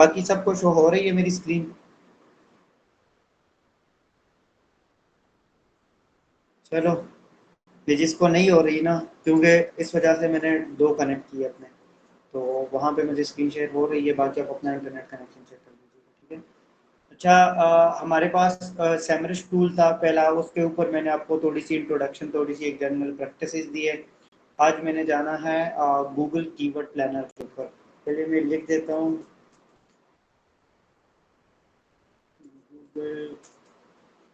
बाकी सबको शो हो रही है मेरी स्क्रीन? चलो, ये जिसको नहीं हो रही ना, क्योंकि इस वजह से मैंने दो कनेक्ट किए अपने, तो वहाँ पे मुझे स्क्रीन शेयर हो रही है, बाकी आप अपना इंटरनेट कनेक्शन चेक कर लीजिएगा, ठीक है। अच्छा, हमारे पास सैमरिश टूल था पहला, उसके ऊपर मैंने आपको थोड़ी सी इंट्रोडक्शन, थोड़ी सी एक जनरल प्रैक्टिस दी है। आज मैंने जाना है गूगल कीवर्ड प्लानर के ऊपर। पहले मैं लिख देता हूँ गूगल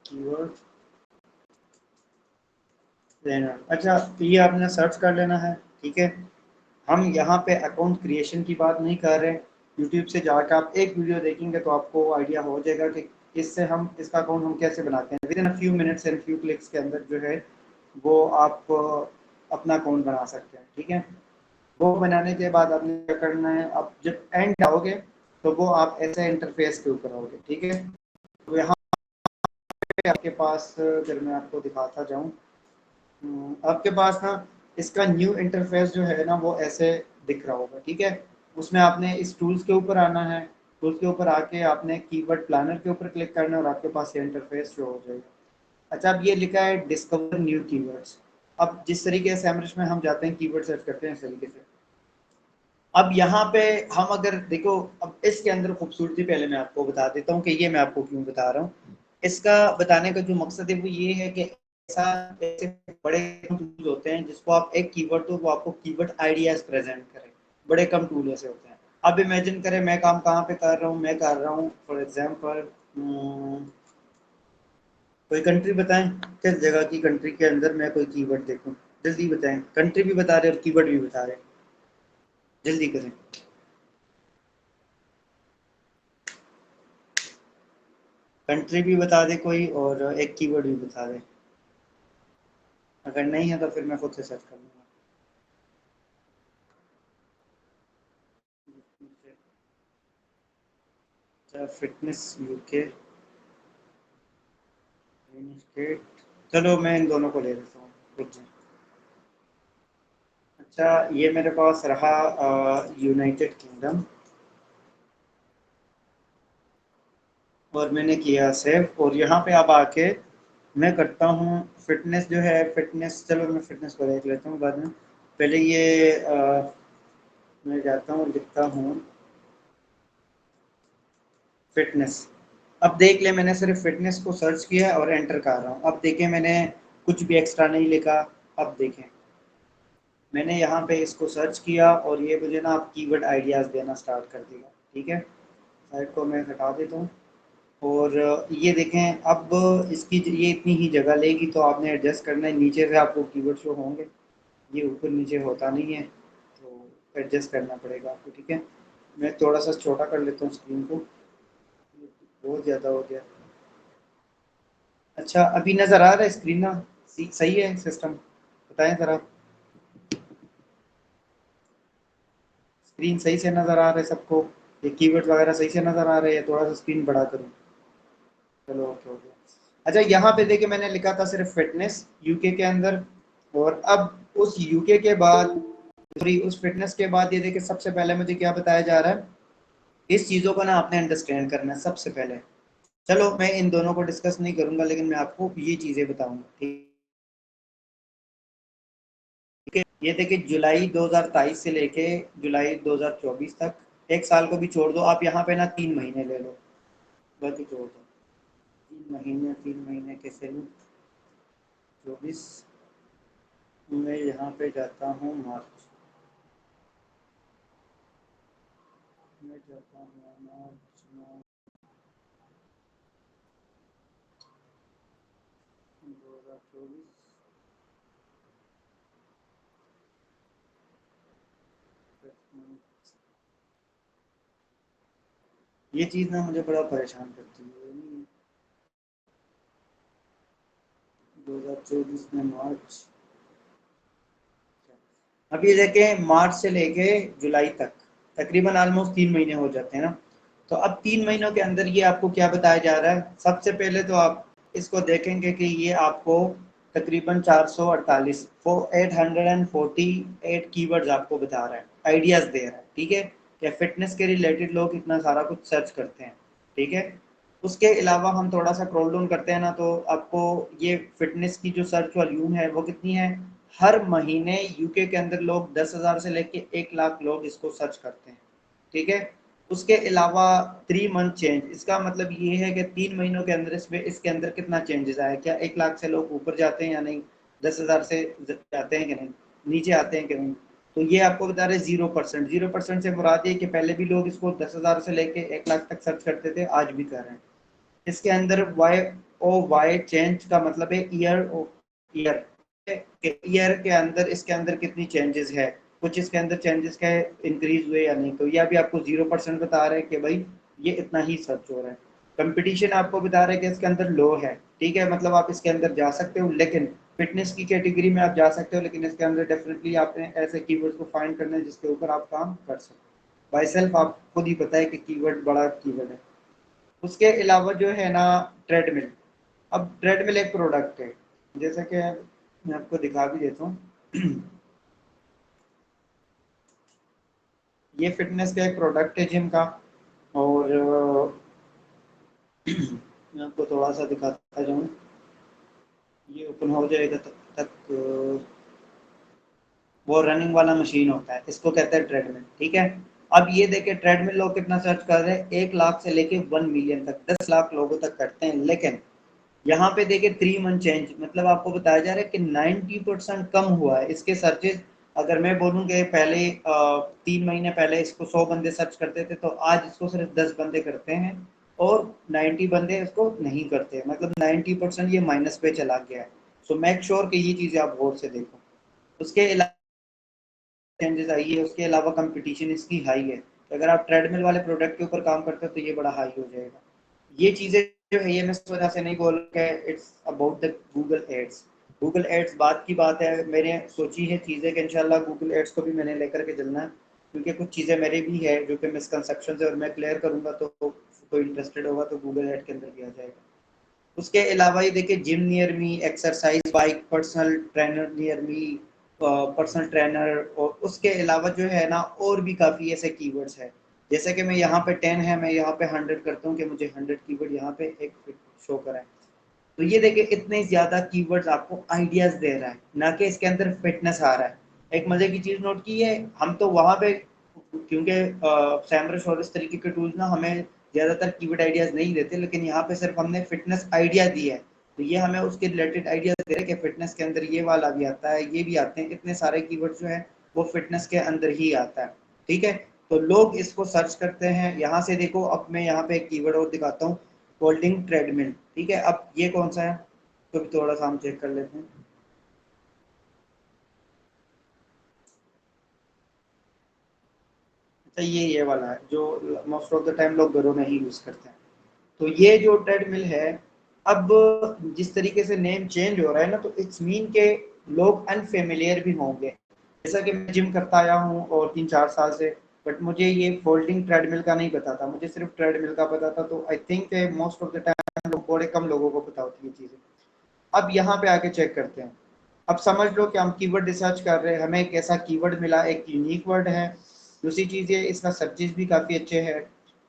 कीवर्ड प्लानर। अच्छा, तो ये आपने सर्च कर लेना है, ठीक है। हम यहाँ पे अकाउंट क्रिएशन की बात नहीं कर रहे। यूट्यूब से जाकर आप एक वीडियो देखेंगे तो आपको आइडिया हो जाएगा कि इससे हम इसका अकाउंट हम कैसे बनाते हैं। With in a few minutes and few clicks के अंदर जो है वो आप अपना अकाउंट बना सकते हैं, ठीक है। वो बनाने के बाद आपने क्या करना है, आप जब एंड आओगे तो वो आप ऐसे इंटरफेस के ऊपर आओगे, ठीक है। तो यहाँ पे आपके पास अगर मैं आपको दिखाता जाऊँ, आपके पास ना इसका न्यू इंटरफेस जो है ना वो ऐसे दिख रहा होगा, ठीक है। उसमें आपने इस टूल्स के ऊपर आना है, टूल्स के ऊपर आके आपने कीवर्ड प्लानर के ऊपर क्लिक करना है और आपके पास ये इंटरफेस शो हो जाएगा। अच्छा, अब ये लिखा है डिस्कवर न्यू कीवर्ड्स। अब जिस तरीके से सैमरिश में हम जाते हैं कीवर्ड सर्च करते हैं इस तरीके से। अब यहाँ पे हम अगर देखो, अब इसके अंदर खूबसूरती पहले मैं आपको बता देता हूँ कि ये मैं आपको क्यों बता रहा हूँ। इसका बताने का जो मकसद है वो ये है कि ऐसा ऐसे बड़े टूल होते हैं जिसको आप एक कीवर्ड दो वो आपको कीवर्ड आइडियाज प्रेजेंट करें। बड़े कम टूल ऐसे होते हैं। अब इमेजिन करें मैं काम कहाँ पे कर रहा हूँ, मैं कर रहा हूँ फॉर एग्जाम्पल कोई कंट्री बताएं, किस जगह की कंट्री के अंदर मैं कोई कीवर्ड देखूं, जल्दी बताएं। कंट्री भी बता रहे और कीवर्ड भी बता रहे, जल्दी करें। कंट्री भी बता दे कोई और एक कीवर्ड भी बता दे। अगर नहीं है तो फिर मैं खुद से सर्च कर लूँगा। फिटनेस यूके स्टेट, चलो मैं इन दोनों को ले लेता हूँ, रुक जाए। अच्छा, ये मेरे पास रहा यूनाइटेड किंगडम और मैंने किया सेव, और यहाँ पे अब आके मैं करता हूँ फिटनेस जो है, फिटनेस, चलो मैं फिटनेस को देख लेता हूँ बाद में। पहले ये मैं जाता हूँ, लिखता हूँ फिटनेस। अब देख ले, मैंने सिर्फ फिटनेस को सर्च किया और एंटर कर रहा हूँ। अब देखें, मैंने कुछ भी एक्स्ट्रा नहीं लिखा। अब देखें, मैंने यहाँ पे इसको सर्च किया और ये मुझे ना आप कीवर्ड आइडियाज़ देना स्टार्ट कर दिया, ठीक है। साइड को मैं हटा देता हूँ और ये देखें, अब इसकी ये इतनी ही जगह लेगी तो आपने एडजस्ट करना है। नीचे से आपको कीवर्ड शो होंगे, ये ऊपर नीचे होता नहीं है, तो एडजस्ट करना पड़ेगा आपको, ठीक है। मैं थोड़ा सा छोटा कर लेता हूँ स्क्रीन को, बहुत ज़्यादा हो गया। अच्छा, अभी नज़र आ रहा है स्क्रीन ना? सही है सिस्टम? बताएं ज़रा, स्क्रीन सही से नज़र आ रहा है सबको? ये कीवर्ड वगैरह सही से नज़र आ रहे हैं? थोड़ा सा स्क्रीन बड़ा करूँ? चलो, ओके हो गया। अच्छा, यहाँ पे देखिए मैंने लिखा था सिर्फ फिटनेस यूके के अंदर, और अब उस यूके के बाद, सॉरी उस फिटनेस के बाद ये देखिए सबसे पहले मुझे क्या बताया जा रहा है। इस चीज़ों को ना आपने अंडरस्टैंड करना है सबसे पहले। चलो मैं इन दोनों को डिस्कस नहीं करूंगा, लेकिन मैं आपको ये चीज़ें बताऊंगा, ठीक है। ये देखिए जुलाई 2023 से लेके जुलाई 2024 तक, एक साल को भी छोड़ दो आप, यहाँ पे ना 3 महीने ले लो, बाकी छोड़ दो। 3 महीने, 3 महीने कैसे लूँ? 24, मैं यहाँ पे जाता हूँ मार्च, मैं जाता हूँ मार्च में 2024। ये चीज़ ना मुझे बड़ा परेशान करती है। 2024 में मार्च, अब ये देखें मार्च से लेके जुलाई तक तकरीबन ऑलमोस्ट 3 महीने हो जाते हैं ना। तो अब 3 महीनों के अंदर ये आपको क्या बताया जा रहा है? सबसे पहले तो आप इसको देखेंगे कि ये आपको तकरीबन 448 848 कीवर्ड्स आपको बता रहा है, आइडियाज दे रहा है, ठीक है। कि फिटनेस के रिलेटेड लोग इतना सारा कुछ सर्च करते हैं, ठीक है। उसके अलावा हम थोड़ा सा स्क्रॉल डाउन करते हैं ना, तो आपको ये फिटनेस की जो सर्च वॉल्यूम है वो कितनी है, हर महीने यूके के अंदर लोग 10,000 से लेके 1 लाख लोग इसको सर्च करते हैं, ठीक है। उसके अलावा 3 मंथ चेंज, इसका मतलब ये है कि 3 महीनों के अंदर इसके अंदर कितना चेंजेस आया, क्या 1 लाख से लोग ऊपर जाते हैं या नहीं, 10,000 से जाते हैं कि नहीं, नीचे आते हैं कि नहीं। तो ये आपको बता रहे 0%। 0% से मुराद ये कि पहले भी लोग इसको 10,000 से लेके 1 लाख तक सर्च करते थे, आज भी कर रहे हैं। इसके अंदर वाई चेंज का मतलब है ईयर ईयर, ईयर के अंदर इसके अंदर कितनी चेंजेस है, कुछ इसके अंदर चेंजेस का इंक्रीज हुए या नहीं। तो ये अभी आपको 0% बता रहे हैं कि भाई ये इतना ही सर्च हो रहा है। कंपटीशन आपको बता रहे हैं कि इसके अंदर लो है, ठीक है, मतलब आप इसके अंदर जा सकते हो, लेकिन फिटनेस की कैटेगरी में आप जा सकते हो, लेकिन इसके अंदर डेफिनेटली आपने ऐसे कीवर्ड्स को फाइंड करना है जिसके ऊपर आप काम कर सको। बाय सेल्फ आप खुद ही पता है कि कीवर्ड बड़ा कीवर्ड है। उसके अलावा जो है ना ट्रेडमिल, अब ट्रेडमिल एक प्रोडक्ट है, जैसे कि मैं आपको दिखा भी देता हूँ। ये फिटनेस का एक प्रोडक्ट है जिम का, और मैं आपको थोड़ा सा दिखाता जाऊँ, ये ओपन हो जाएगा तब तक। वो रनिंग वाला मशीन होता है, इसको कहते हैं ट्रेडमिल, ठीक है। अब ये देखे ट्रेडमिल लोग कितना सर्च कर रहे हैं, 1 लाख से लेके 1 मिलियन तक, 10 लाख लोगों तक करते हैं। लेकिन यहाँ पे देखिए 3 मंथ चेंज, मतलब आपको बताया जा रहा है कि 90% कम हुआ है इसके सर्चेज। अगर मैं बोलूँ कि पहले 3 महीने पहले इसको 100 बंदे सर्च करते थे, तो आज इसको सिर्फ 10 बंदे करते हैं, और 90 बंदे इसको नहीं करते, मतलब 90% ये माइनस पे चला गया है। सो मेक श्योर कि ये चीज़ें आप गौर से देखो। उसके अलावा चेंजेस आई है, उसके अलावा कंपटीशन इसकी हाई है, तो अगर आप ट्रेडमिल वाले प्रोडक्ट के ऊपर काम करते हो तो ये बड़ा हाई हो जाएगा। ये चीज़ें जो है ये मैं इस वजह से नहीं बोल के it's about the Google ads. Google ads बात की बात है, मैंने सोची है चीज़ें कि इंशाल्लाह गूगल एड्स को भी मैंने लेकर के चलना है, क्योंकि कुछ चीज़ें मेरी भी है जो कि मिसकंसेप्शन है, और मैं क्लियर करूंगा तो कोई इंटरेस्टेड होगा तो गूगल एड के अंदर भी आ जाएगा। उसके अलावा ये देखिए gym near me, exercise bike, personal trainer near me, personal trainer, और उसके अलावा जो है ना और भी काफ़ी ऐसे कीवर्ड्स है। जैसे कि मैं यहाँ पे 10 है, मैं यहाँ पे 100 करता हूँ कि मुझे 100 कीवर्ड यहाँ पे एक शो कराए। तो ये देखिए इतने ज़्यादा कीवर्ड्स आपको आइडियाज दे रहा है, ना कि इसके अंदर फिटनेस आ रहा है। एक मजे की चीज़ नोट की है, हम तो वहाँ पे, क्योंकि सैमरश और इस तरीके के टूल्स ना हमें ज़्यादातर कीवर्ड आइडियाज नहीं देते, लेकिन यहाँ पे सिर्फ हमने फिटनेस आइडिया दिया है, तो ये हमें उसके रिलेटेड आइडियाज दे रहे हैं कि फिटनेस के अंदर ये वाला भी आता है, ये भी आते हैं, इतने सारे कीवर्ड जो है वो फिटनेस के अंदर ही आता है, ठीक है। तो लोग इसको सर्च करते हैं। यहाँ से देखो, अब मैं यहाँ पे एक कीवर्ड और दिखाता हूँ, फोल्डिंग ट्रेडमिल, ठीक है। अब ये कौन सा है, तो भी थोड़ा सा हम चेक कर लेते हैं। अच्छा, ये वाला है जो मोस्ट ऑफ द टाइम लोग घरों में ही यूज करते हैं। तो ये जो ट्रेडमिल है, अब जिस तरीके से नेम चेंज हो रहा है ना, तो इट्स मीन के लोग अनफेमिलियर भी होंगे। जैसा कि मैं जिम करता आया हूँ और 3-4 साल से, बट मुझे ये फोल्डिंग ट्रेडमिल का नहीं पता था, मुझे सिर्फ ट्रेडमिल का पता था। तो I think most of the time लोग, बड़े कम लोगों को पता होती है चीज़ें। अब यहाँ पे आके चेक करते हैं। अब समझ लो कि हम कीवर्ड रिसर्च कर रहे हैं, हमें एक ऐसा कीवर्ड मिला, एक यूनिक वर्ड है। दूसरी चीज़ ये, इसका सर्चेस भी काफ़ी अच्छे हैं।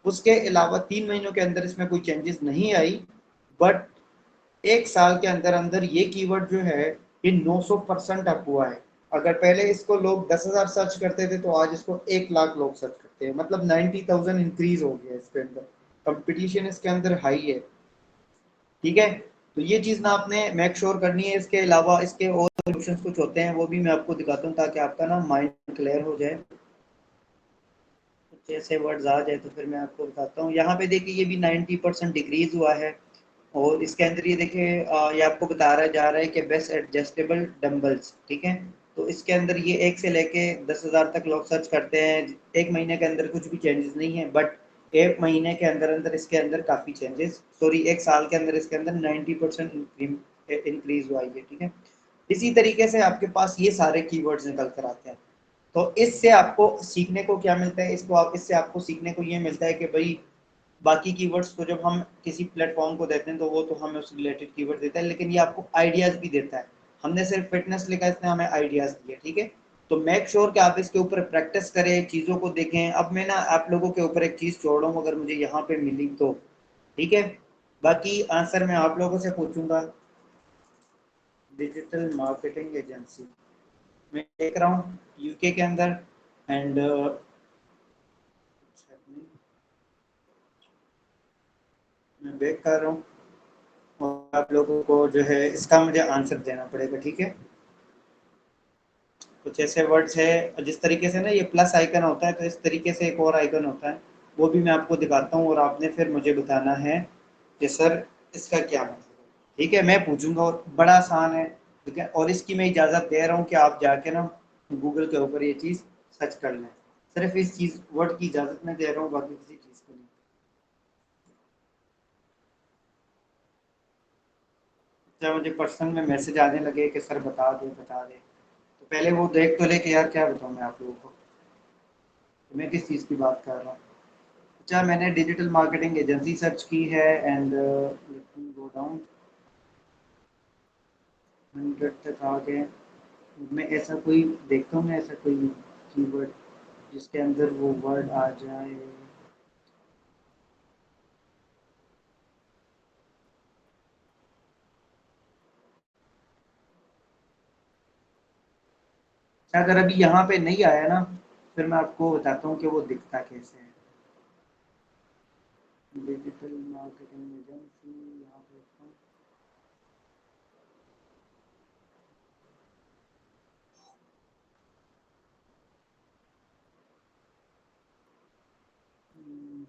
उसके अलावा 3 महीनों के अंदर इसमें कोई चेंजेस नहीं आई, बट 1 साल के अंदर अंदर ये कीवर्ड जो है ये 900% अप हुआ है। अगर पहले इसको लोग 10,000 सर्च करते थे, तो आज इसको 1 लाख लोग सर्च करते हैं, मतलब 90,000 इंक्रीज हो गया इसके अंदर। कंपटीशन इसके अंदर हाई है, ठीक है। तो ये चीज़ ना आपने मेक श्योर करनी है। इसके अलावा इसके और सॉल्यूशंस कुछ होते हैं, वो भी मैं आपको दिखाता हूँ ताकि आपका ना माइंड क्लियर हो जाए। कुछ ऐसे वर्ड्स आ जाए तो फिर मैं आपको बताता हूँ। यहाँ पे देखिए ये भी 90% डिक्रीज हुआ है, और इसके अंदर ये देखिए ये आपको बता रहा जा रहा है कि बेस्ट एडजस्टेबल डम्बल्स, ठीक है। तो इसके अंदर ये 1 से लेके 10,000 तक लोग सर्च करते हैं। 1 महीने के अंदर कुछ भी चेंजेस नहीं है, बट 1 महीने के अंदर अंदर इसके अंदर काफ़ी चेंजेस, सॉरी 1 साल के अंदर इसके अंदर 90% इंक्रीज हुआ है, ठीक है। इसी तरीके से आपके पास ये सारे कीवर्ड्स निकल कर आते हैं। तो इससे आपको सीखने को क्या मिलता है, इससे आपको सीखने को ये मिलता है कि भाई बाकी कीवर्ड्स को जब हम किसी प्लेटफॉर्म को देते हैं तो वो तो हमें उससे रिलेटेड कीवर्ड देता है, लेकिन ये आपको आइडियाज भी देता है। हमने सिर्फ फिटनेस लिखा, इसने हमें आइडियाज दिए, ठीक है। तो मेक श्योर कि आप इसके ऊपर प्रैक्टिस करें, चीज़ों को देखें। अब मैं ना आप लोगों के ऊपर एक चीज़ छोड़ रहा हूँ, अगर मुझे यहाँ पे मिली तो ठीक है, बाकी आंसर मैं आप लोगों से पूछूंगा। डिजिटल मार्केटिंग एजेंसी मैं देख रहा हूँ यूके के अंदर, एंड मैं वेट कर रहा हूँ, और आप लोगों को जो है इसका मुझे आंसर देना पड़ेगा, ठीक है। कुछ ऐसे वर्ड्स है, जिस तरीके से ना ये प्लस आइकन होता है, तो इस तरीके से एक और आइकन होता है, वो भी मैं आपको दिखाता हूँ, और आपने फिर मुझे बताना है कि सर इसका क्या मतलब है, ठीक है। मैं पूछूंगा, और बड़ा आसान है, ठीक है। और इसकी मैं इजाज़त दे रहा हूँ कि आप जाके ना गूगल के ऊपर ये चीज़ सर्च कर लें, सिर्फ इस चीज़ वर्ड की इजाज़त मैं दे रहा हूँ, बाकी किसी चीज़ को नहीं। जब मुझे पर्सनल में मैसेज आने लगे कि सर बता दे बता दे, तो पहले वो देख तो ले कि यार क्या बताऊँ मैं आप लोगों को, तो मैं किस चीज़ की बात कर रहा हूँ। अच्छा, मैंने डिजिटल मार्केटिंग एजेंसी सर्च की है, and let me go down, 100 तक आ गए। मैं ऐसा कोई देखता हूँ, मैं ऐसा कोई कीवर्ड जिसके अंदर वो वर्ड आ जाए। अच्छा, अगर अभी यहाँ पे नहीं आया ना, फिर मैं आपको बताता हूँ कि वो दिखता कैसे है। डिजिटल मार्केटिंग एजेंसी यहाँ पे देखता हूँ। हम्म,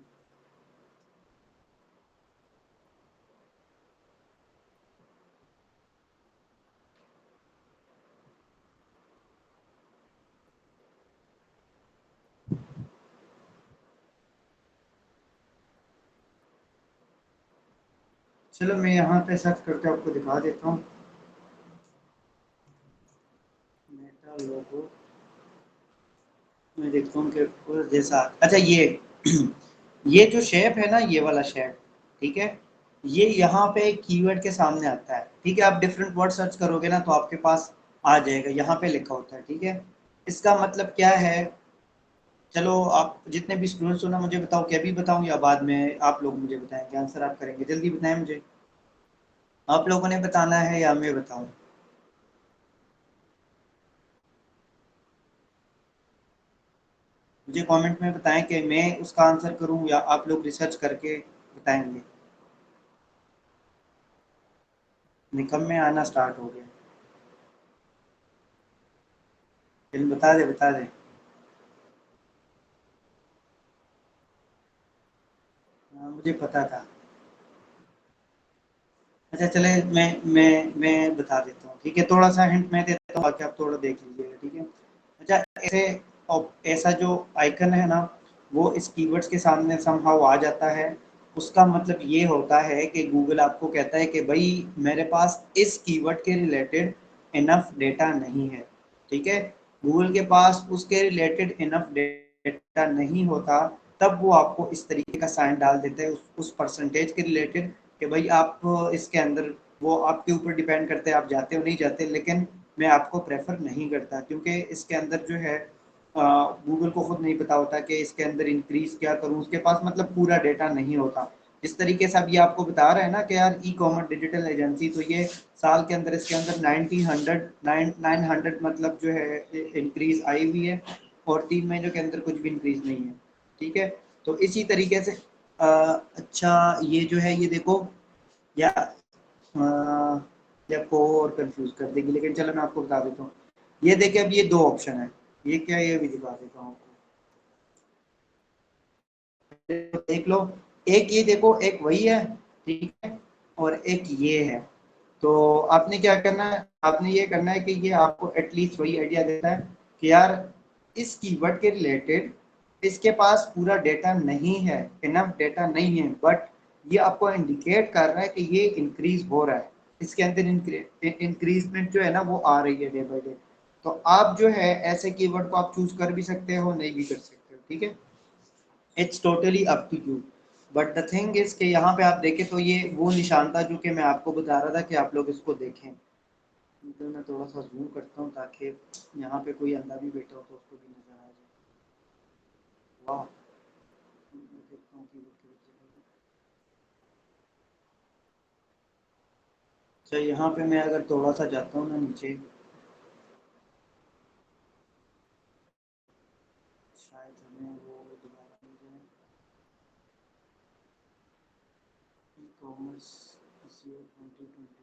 चलो मैं यहाँ पे सर्च करके आपको दिखा देता हूँ। मेटा लोगो, मैं देखता हूँ कि उस जैसा, अच्छा ये जो शेप है ना, ये वाला शेप, ठीक है, ये यहाँ पे कीवर्ड के सामने आता है, ठीक है। आप डिफरेंट वर्ड सर्च करोगे ना, तो आपके पास आ जाएगा, यहाँ पे लिखा होता है, ठीक है। इसका मतलब क्या है, चलो आप जितने भी स्टूडेंट्स हो ना, मुझे बताओ कि अभी बताऊं या बाद में आप लोग मुझे बताएंगे, आंसर आप करेंगे, जल्दी बताएं मुझे। आप लोगों ने बताना है या मैं बताऊं? मुझे कमेंट में बताएं कि मैं उसका आंसर करूं या आप लोग रिसर्च करके बताएंगे। निकम में आना स्टार्ट हो गया, फिल्म बता दे बता दे। हाँ, मुझे पता था। अच्छा चले, मैं बता देता हूँ, ठीक है, थोड़ा सा हिंट मैं देता हूँ, बाकी आप थोड़ा देख लीजिएगा, ठीक है। अच्छा, ऐसे ऐसा जो आइकन है ना, वो इस कीवर्ड्स के सामने समहाउ आ जाता है। उसका मतलब ये होता है कि गूगल आपको कहता है कि भाई मेरे पास इस कीवर्ड के रिलेटेड इनफ डेटा नहीं है, ठीक है। गूगल के पास उसके रिलेटेड इनफ डेटा नहीं होता, तब वो आपको इस तरीके का साइन डाल देते हैं उस परसेंटेज के रिलेटेड, कि भाई आप इसके अंदर, वो आपके ऊपर डिपेंड करते हैं आप जाते हो नहीं जाते, लेकिन मैं आपको प्रेफर नहीं करता, क्योंकि इसके अंदर जो है गूगल को खुद नहीं पता होता कि इसके अंदर इंक्रीज क्या करूं, उसके पास मतलब पूरा डेटा नहीं होता। जिस तरीके से अब ये आपको बता रहा है ना कि यार ई कॉमर्स डिजिटल एजेंसी, तो ये साल के अंदर इसके अंदर 900 मतलब जो है इंक्रीज आई हुई है, और 3 महीनों के अंदर कुछ भी इंक्रीज नहीं है, ठीक है। तो इसी तरीके से अच्छा, ये जो है ये देखो, या या को और कंफ्यूज कर देगी, लेकिन चलो मैं आपको बता देता हूँ। ये देखिए, अब ये दो ऑप्शन है, ये क्या है ये भी दिखा देता हूँ आपको, देख लो। एक ये देखो, एक वही है, ठीक है, और एक ये है। तो आपने क्या करना है, आपने ये करना है कि ये आपको एटलीस्ट वही आइडिया देता है कि यार इस कीवर्ड के रिलेटेड इसके पास पूरा डेटा नहीं है, इनफ डेटा नहीं है, बट ये आपको इंडिकेट कर रहा है कि ये इंक्रीज हो रहा है, इसके अंदर इंक्रीजमेंट जो है ना वो आ रही है डे बाई डे। तो आप जो है ऐसे कीवर्ड को आप चूज कर भी सकते हो, नहीं भी कर सकते हो, ठीक है। It's totally up to you. But the thing is कि यहाँ पे आप देखें तो ये वो निशान था जो कि मैं आपको बता रहा था कि आप लोग इसको देखें। तो मैं थोड़ा सा जूम करता हूँ ताकि यहाँ पे कोई अंधा भी बैठा हो तो उसको भी नजर आ जाए। वाह, मैं देखता हूँ कीबोर्ड के पीछे। अच्छा, यहाँ पे मैं अगर थोड़ा सा जाता हूँ ना नीचे, शायद हमें वो दोबारा मिल जाए। E commerce SEO 2022।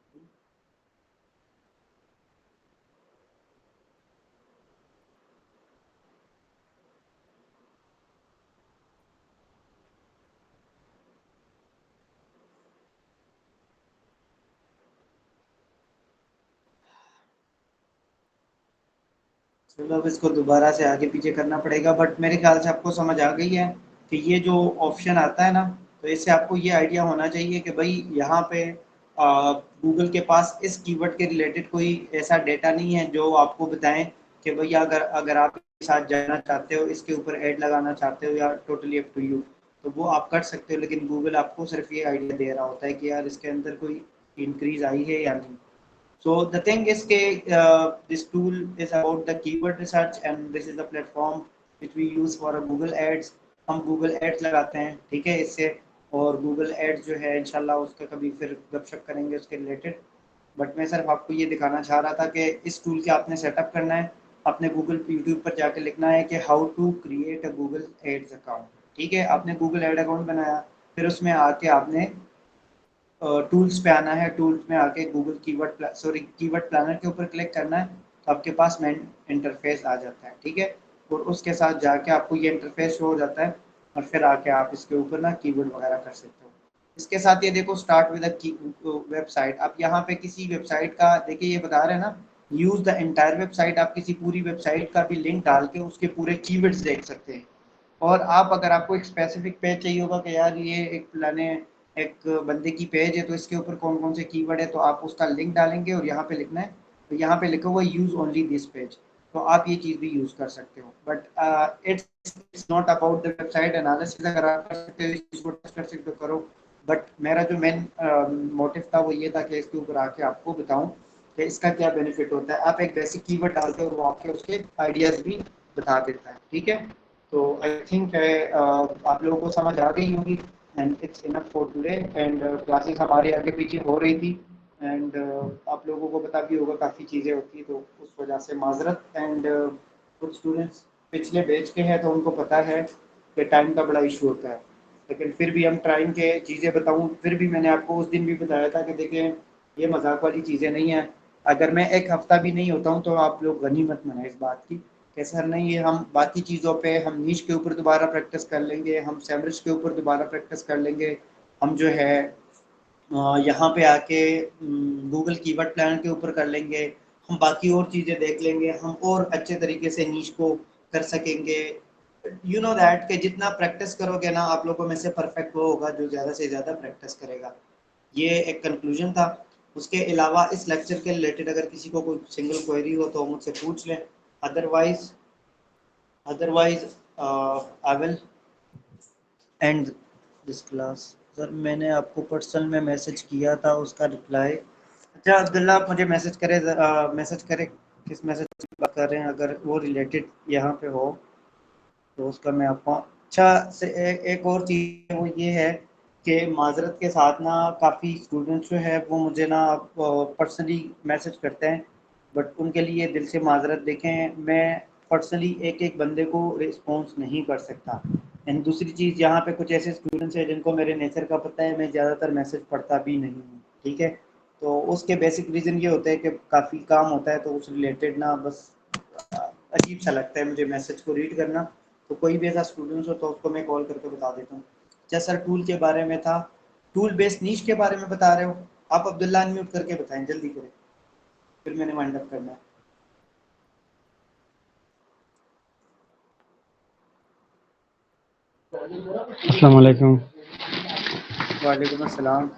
चलो अब इसको दोबारा से आगे पीछे करना पड़ेगा, बट मेरे ख्याल से आपको समझ आ गई है कि ये जो ऑप्शन आता है ना, तो इससे आपको ये आइडिया होना चाहिए कि भाई यहाँ पे गूगल के पास इस कीवर्ड के रिलेटेड कोई ऐसा डेटा नहीं है जो आपको बताएं कि भैया अगर अगर आप इसके साथ जाना चाहते हो, इसके ऊपर ऐड लगाना चाहते हो, या टोटली अप टू यू, तो वो आप कर सकते हो। लेकिन गूगल आपको सिर्फ ये आइडिया दे रहा होता है कि यार इसके अंदर कोई इंक्रीज आई है या नहीं। So the thing is that this tool is about the keyword research, and this is the platform which we use for a Google Ads. हम Google Ads लगाते हैं, ठीक है, इससे। और Google Ads जो है इंशाल्लाह उसका कभी फिर गपशप करेंगे उसके रिलेटेड। बट मैं सिर्फ आपको ये दिखाना चाह रहा था कि इस टूल के आपने सेटअप करना है, अपने गूगल यूट्यूब पर जाके लिखना है कि how to create a Google ads account. ठीक है, आपने गूगल एड अकाउंट बनाया, फिर उसमें आके आपने टूल्स पे आना है। टूल्स में आके गूगल कीवर्ड प्लानर के ऊपर क्लिक करना है, तो आपके पास मेन इंटरफेस आ जाता है। ठीक है, और उसके साथ जाके आपको ये इंटरफेस शो हो जाता है, और फिर आके आप इसके ऊपर ना कीवर्ड वगैरह कर सकते हो। इसके साथ ये देखो स्टार्ट विद वेबसाइट, आप यहाँ पे किसी वेबसाइट का देखिए ये बता रहे हैं ना, यूज द एंटायर वेबसाइट, आप किसी पूरी वेबसाइट का भी लिंक डाल के उसके पूरे कीवर्ड्स देख सकते हैं। और आप अगर आपको एक स्पेसिफिक पेज चाहिए होगा कि यार ये एक पुराने एक बंदे की पेज है तो इसके ऊपर कौन कौन से कीवर्ड है, तो आप उसका लिंक डालेंगे और यहाँ पे लिखना है, तो यहाँ पे लिखा हुआ यूज ओनली दिस पेज, तो आप ये चीज़ भी यूज कर सकते हो। But it's not about the website analysis, अगर आप कर सकते हो इस चीज़ को टेस्ट कर सकते हो करो। बट मेरा जो मेन मोटिव था वो ये था कि इसके ऊपर आके आपको बताऊं कि इसका क्या बेनिफिट होता है। आप एक बेसिक कीवर्ड डालते हो और वो आपके उसके आइडियाज भी बता देता है। ठीक है, तो आई थिंक आप लोगों को समझ आ गई होगी, and it's enough for today. And classes हमारे आगे पीछे हो रही थी, एंड आप लोगों को पता भी होगा काफ़ी चीज़ें होती तो उस वजह से माजरत। एंड कुछ स्टूडेंट्स पिछले बैच के हैं तो उनको पता है कि टाइम का बड़ा इशू होता है, लेकिन फिर भी हम ट्राइंग के चीज़ें बताऊँ। फिर भी मैंने आपको उस दिन भी बताया था कि देखें ये मजाक वाली चीज़ें नहीं है। अगर मैं एक हफ्ता भी नहीं होता हूँ तो आप लोग गनीमत मनाएं इस बात की कि सर नहीं, ये हम बाकी चीज़ों पे हम नीश के ऊपर दोबारा प्रैक्टिस कर लेंगे, हम सैमरिज के ऊपर दोबारा प्रैक्टिस कर लेंगे, हम जो है यहाँ पे आके गूगल कीवर्ड प्लान के ऊपर कर लेंगे, हम बाकी और चीज़ें देख लेंगे, हम और अच्छे तरीके से नीश को कर सकेंगे। यू नो दैट कि जितना प्रैक्टिस करोगे ना आप लोगों में से परफेक्ट वो होगा जो ज़्यादा से ज़्यादा प्रैक्टिस करेगा। ये एक कंक्लूजन था। उसके अलावा इस लेक्चर के रिलेटेड अगर किसी को कोई सिंगल क्वेरी हो तो मुझसे पूछ लें, otherwise otherwise I will and this class. Sir मैंने आपको पर्सनल में मैसेज किया था, उसका रिप्लाई। अच्छा अब्दुल्ला, आप मुझे मैसेज करें, किस मैसेज की बात कर रहे हैं, अगर वो रिलेटेड यहाँ पे हो तो उसका मैं आपको। अच्छा से एक और चीज़ वो ये है कि माजरत के साथ ना काफ़ी स्टूडेंट्स जो है वो मुझे ना पर्सनली मैसेज करते हैं, बट उनके लिए दिल से माजरत। देखें मैं पर्सनली एक एक बंदे को रिस्पॉन्स नहीं कर सकता। एंड दूसरी चीज़, यहाँ पे कुछ ऐसे स्टूडेंट्स हैं जिनको मेरे नेचर का पता है, मैं ज़्यादातर मैसेज पढ़ता भी नहीं हूँ। ठीक है, तो उसके बेसिक रीज़न ये होता है कि काफ़ी काम होता है, तो उस रिलेटेड ना बस अजीब सा लगता है मुझे मैसेज को रीड करना। तो कोई भी ऐसा स्टूडेंट्स हो तो उसको मैं कॉल करके बता देता हूँ। अच्छा सर, टूल के बारे में था, टूल बेस्ड नीश के बारे में बता रहे हो आप। अब्दुल्ला अनम्यूट करके बताएं, जल्दी करें, फिर मैंने वाइंड अप करना है। अस्सलाम वालेकुम। वालेकुम अस्सलाम।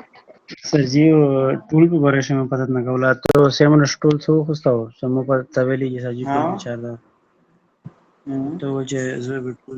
सर जी वो टूल पे बारे में पता ना कवला तो सेमन टूल सो खुस्ता हो समो पर तवेली जैसा जी हाँ। इंशाल्लाह हम्म। तो जे टूल